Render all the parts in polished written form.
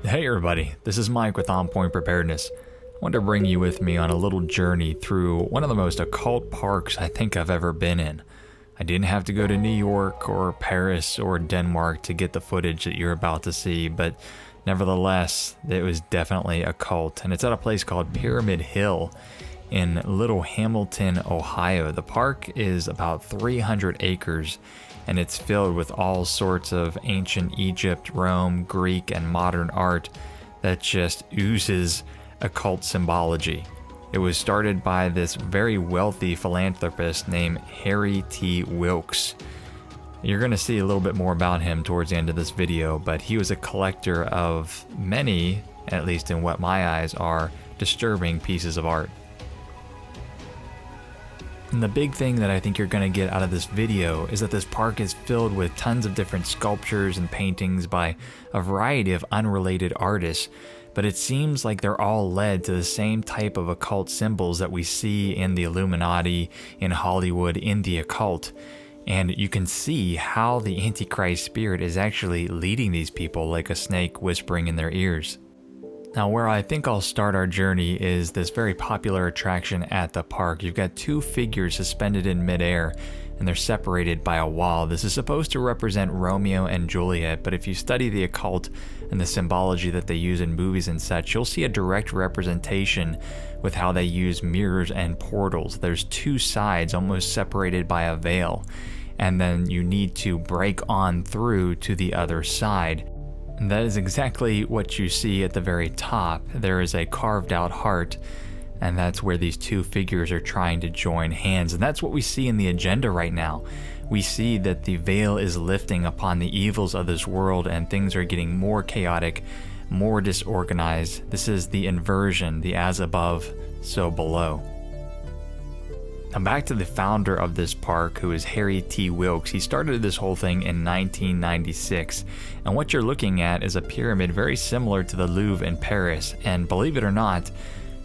Hey everybody, this is Mike with On Point Preparedness. I want to bring you with me on a little journey through one of the most occult parks I think I've ever been in. I didn't have to go to New York or Paris or Denmark to get the footage that you're about to see, but nevertheless, it was definitely occult, and it's at a place called Pyramid Hill in Little Hamilton, Ohio. The park is about 300 acres, and it's filled with all sorts of ancient Egypt, Rome, Greek, and modern art that just oozes occult symbology. It was started by this very wealthy philanthropist named Harry T. Wilkes. You're going to see a little bit more about him towards the end of this video, but he was a collector of many, at least in what my eyes are, disturbing pieces of art. And the big thing that I think you're going to get out of this video is that this park is filled with tons of different sculptures and paintings by a variety of unrelated artists, but it seems like they're all led to the same type of occult symbols that we see in the Illuminati, in Hollywood, in the occult. And you can see how the Antichrist spirit is actually leading these people like a snake whispering in their ears. Now, where I think I'll start our journey is this very popular attraction at the park. You've got two figures suspended in midair, and they're separated by a wall. This is supposed to represent Romeo and Juliet, but if you study the occult and the symbology that they use in movies and such, you'll see a direct representation with how they use mirrors and portals. There's two sides almost separated by a veil, and then you need to break on through to the other side. And that is exactly what you see at the very top. There is a carved out heart, and that's where these two figures are trying to join hands. And that's what we see in the agenda right now. We see that the veil is lifting upon the evils of this world, and things are getting more chaotic, more disorganized. This is the inversion, the as above, so below. Now back to the founder of this park, who is Harry T. Wilkes. He started this whole thing in 1996, and what you're looking at is a pyramid very similar to the Louvre in Paris, and believe it or not,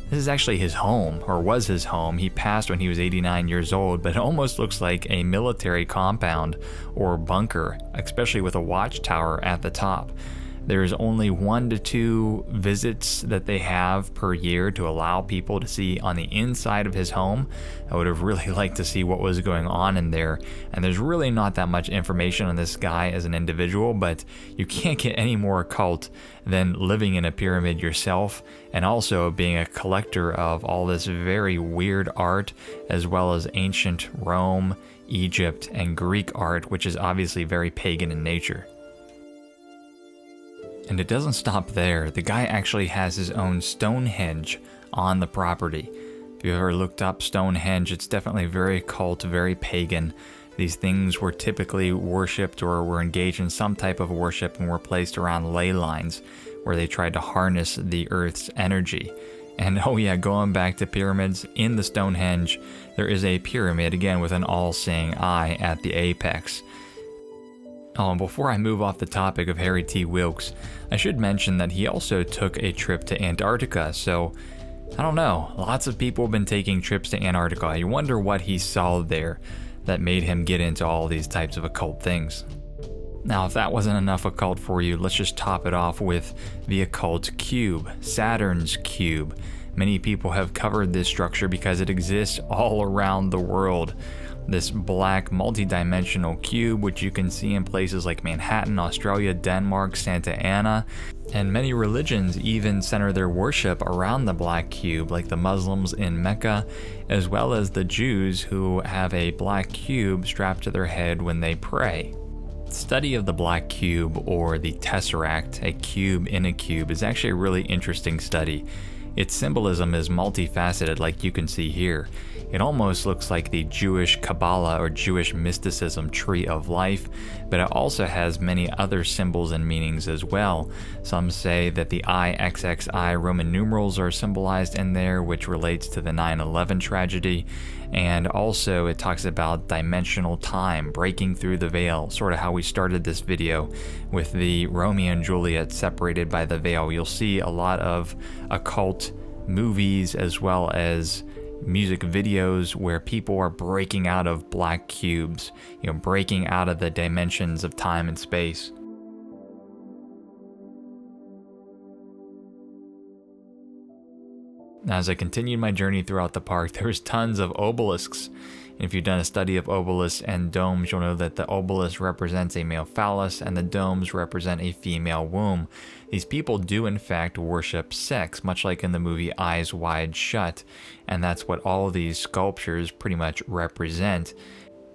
this is actually his home, or was his home. He passed when he was 89 years old, but it almost looks like a military compound or bunker, especially with a watchtower at the top. There's only 1 to 2 visits that they have per year to allow people to see on the inside of his home. I would have really liked to see what was going on in there, and there's really not that much information on this guy as an individual, but you can't get any more occult than living in a pyramid yourself, and also being a collector of all this very weird art, as well as ancient Rome, Egypt, and Greek art, which is obviously very pagan in nature. And it doesn't stop there. The guy actually has his own Stonehenge on the property. If you've ever looked up Stonehenge, it's definitely very occult, very pagan. These things were typically worshipped or were engaged in some type of worship and were placed around ley lines where they tried to harness the earth's energy. And oh yeah, going back to pyramids, in the Stonehenge, there is a pyramid, again with an all-seeing eye at the apex. Oh, and before I move off the topic of Harry T. Wilkes, I should mention that he also took a trip to Antarctica, so I don't know, lots of people have been taking trips to Antarctica. You wonder what he saw there that made him get into all these types of occult things. Now, if that wasn't enough occult for you, let's just top it off with the Occult Cube, Saturn's cube. Many people have covered this structure because it exists all around the world. This black multi-dimensional cube, which you can see in places like Manhattan, Australia, Denmark, Santa Ana, and many religions even center their worship around the black cube, like the Muslims in Mecca, as well as the Jews who have a black cube strapped to their head when they pray. Study of the black cube, or the tesseract, a cube in a cube, is actually a really interesting study. Its symbolism is multifaceted, like you can see here. It almost looks like the Jewish Kabbalah or Jewish mysticism tree of life, but it also has many other symbols and meanings as well. Some say that the IXXI Roman numerals are symbolized in there, which relates to the 9/11 tragedy, and also it talks about dimensional time, breaking through the veil, sort of how we started this video with the Romeo and Juliet separated by the veil. You'll see a lot of occult movies as well as music videos where people are breaking out of black cubes, breaking out of the dimensions of time and space. As I continued my journey throughout the park, there was tons of obelisks. And if you've done a study of obelisks and domes, you'll know that the obelisk represents a male phallus and the domes represent a female womb. These people do in fact worship sex, much like in the movie Eyes Wide Shut, and that's what all of these sculptures pretty much represent.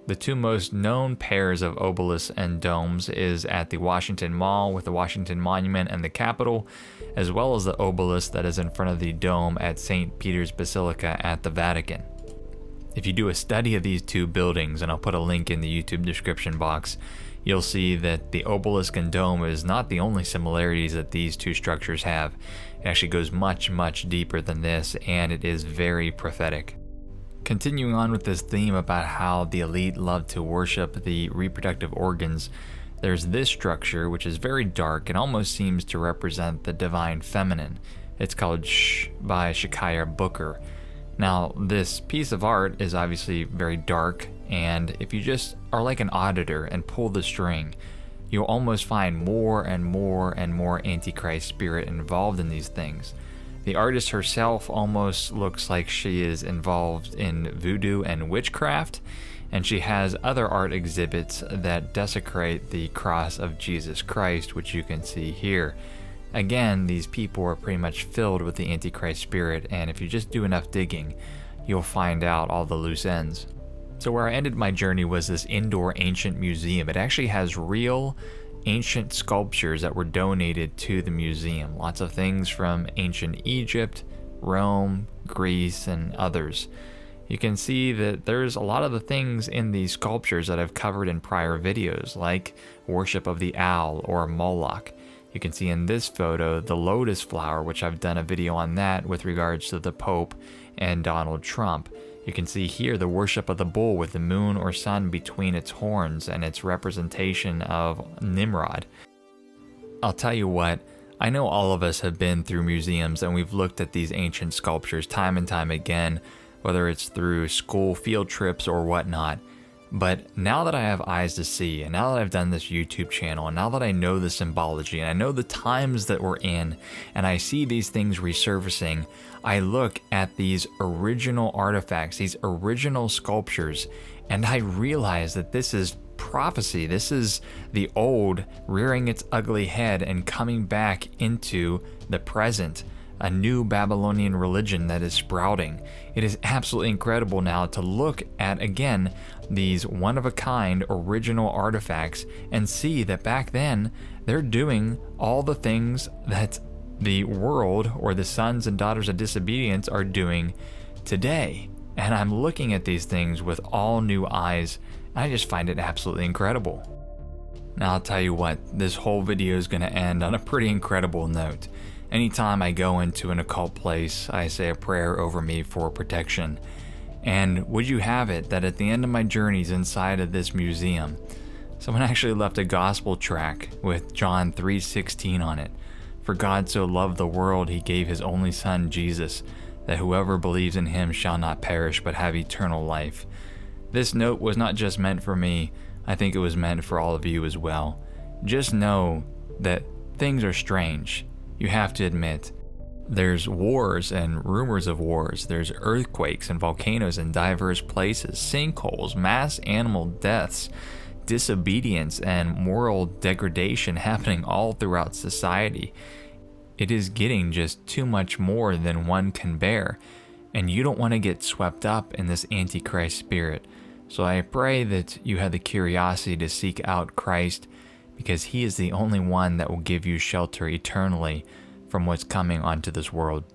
The two most known pairs of obelisks and domes is at the Washington Mall with the Washington Monument and the Capitol, as well as the obelisk that is in front of the dome at St. Peter's Basilica at the Vatican. If you do a study of these two buildings, and I'll put a link in the YouTube description box, you'll see that the obelisk and dome is not the only similarities that these two structures have. It actually goes much, much deeper than this, and it is very prophetic. Continuing on with this theme about how the elite love to worship the reproductive organs, there's this structure which is very dark and almost seems to represent the divine feminine. It's called Shh by Shekiah Booker. Now, this piece of art is obviously very dark, and if you just are like an auditor and pull the string, you'll almost find more and more and more Antichrist spirit involved in these things. The artist herself almost looks like she is involved in voodoo and witchcraft, and she has other art exhibits that desecrate the cross of Jesus Christ, which you can see here. Again, these people are pretty much filled with the Antichrist spirit, and if you just do enough digging, you'll find out all the loose ends. So where I ended my journey was this indoor ancient museum. It actually has real ancient sculptures that were donated to the museum. Lots of things from ancient Egypt, Rome, Greece, and others. You can see that there's a lot of the things in these sculptures that I've covered in prior videos, like worship of the owl or Moloch. You can see in this photo the lotus flower, which I've done a video on that with regards to the Pope and Donald Trump. You can see here the worship of the bull with the moon or sun between its horns and its representation of Nimrod. I'll tell you what, I know all of us have been through museums and we've looked at these ancient sculptures time and time again, whether it's through school field trips or whatnot. But now that I have eyes to see, and now that I've done this YouTube channel, and now that I know the symbology, and I know the times that we're in, and I see these things resurfacing, I look at these original artifacts, these original sculptures, and I realize that this is prophecy. This is the old rearing its ugly head and coming back into the present. A new Babylonian religion that is sprouting. It is absolutely incredible now to look at, again, these one-of-a-kind original artifacts and see that back then they're doing all the things that the world or the sons and daughters of disobedience are doing today. And I'm looking at these things with all new eyes, and I just find it absolutely incredible. Now I'll tell you what, this whole video is going to end on a pretty incredible note. Anytime I go into an occult place, I say a prayer over me for protection. And would you have it that at the end of my journeys inside of this museum, someone actually left a gospel tract with John 3:16 on it. For God so loved the world, he gave his only son, Jesus, that whoever believes in him shall not perish but have eternal life. This note was not just meant for me, I think it was meant for all of you as well. Just know that things are strange. You have to admit, there's wars and rumors of wars. There's earthquakes and volcanoes in diverse places, sinkholes, mass animal deaths, disobedience, and moral degradation happening all throughout society. It is getting just too much more than one can bear, and you don't want to get swept up in this Antichrist spirit. So I pray that you have the curiosity to seek out Christ, because he is the only one that will give you shelter eternally from what's coming onto this world.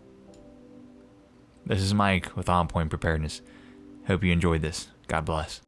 This is Mike with On Point Preparedness. Hope you enjoyed this. God bless.